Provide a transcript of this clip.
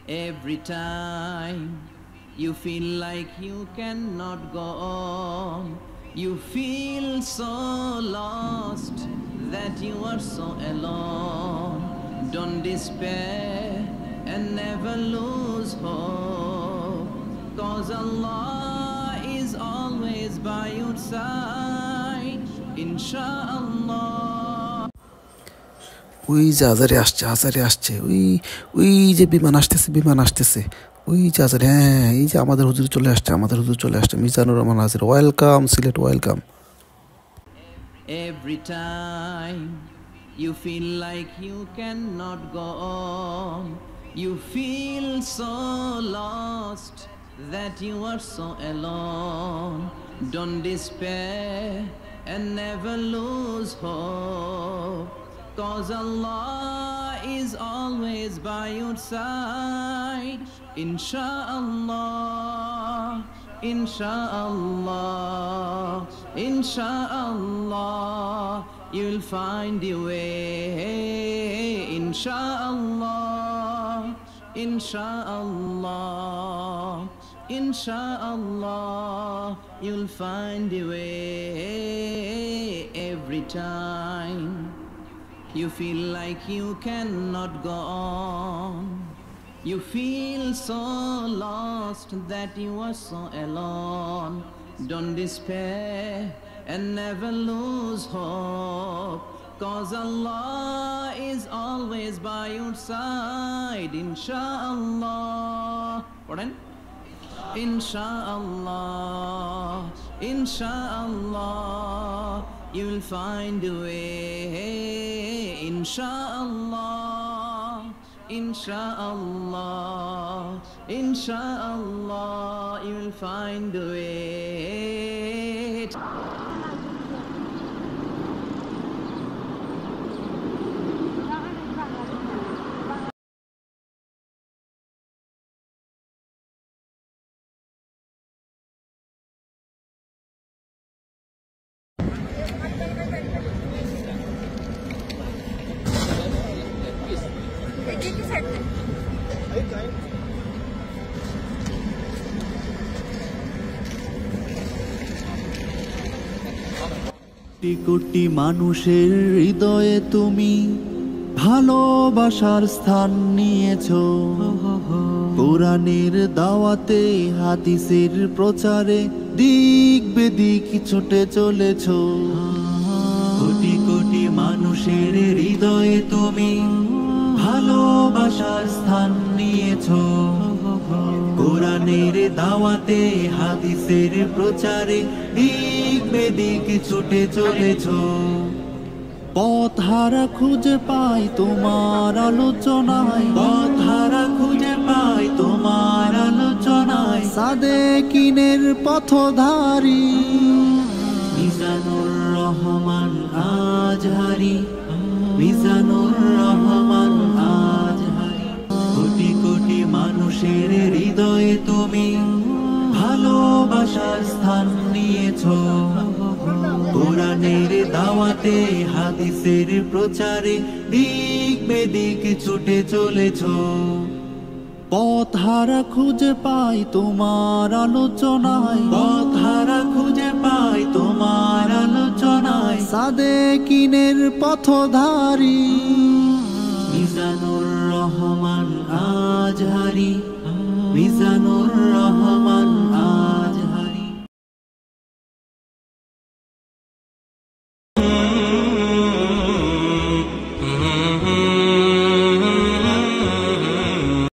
Every time you feel like you cannot go on, you feel so lost that you are so alone. Don't despair and never lose hope, 'cause Allah is always by your side, inshallah. ওই যে আজারে আসছে ওই ওই যে বিমান আসতেছে ওই যে আজারে, হ্যাঁ এই যে আমাদের হুজুর চলে আসছে মিজানুর রহমান হাজির, welcome Sylhet, welcome. Every time you feel like you cannot go on, you feel so lost that you are so alone. Don't despair and never lose hope, 'cause Allah is always by your side, inshallah, inshallah, inshallah. You'll find your way, inshallah, inshallah, inshallah. You'll find your way. Every time you feel like you cannot go on, you feel so lost that you are so alone. Don't despair and never lose hope, 'cause Allah is always by your side, inshallah. Pardon? Inshallah, inshallah. You'll find a way, inshallah, inshallah, inshallah. You'll find a way. Crore crore মানুষের হৃদয়ে তুমি ভালোবাসার স্থান নিয়েছো। কোরআনের দাওয়াতে হাদিসের প্রচারে দিক বেদিক ছুটে চলেছো। কোটি কোটি মানুষের হৃদয়ে তুমি ভালোবাসার স্থান নিয়েছো। কোরআনের দাওয়াতে হাদিসের প্রচারে দিক বেদিক ছুটে চলেছো। পথ হারা খুঁজে পাই তোমার আলোচনায়, পথ হারা খুঁজে পাই তোমার আলোচনায়। সাদেকিনের পথধারী মিজানুর রহমান আজহারি, মিজানুর রহমান আজহারি। কোটি কোটি মানুষের হৃদয়ে তুমি ভালোবাসার স্থান নিয়েছো। কোরআনের দাওয়াতে হাদিসের প্রচারে দিক বেদিক ছুটে চলেছো। পথ হারা খুঁজে পাই তোমার আলোচনায়, পথ হারা খুঁজে পাই তোমার আলোচনায়। সাদেকিনের পথধারী মিজানুর রহমান আজহারি, মিজানুর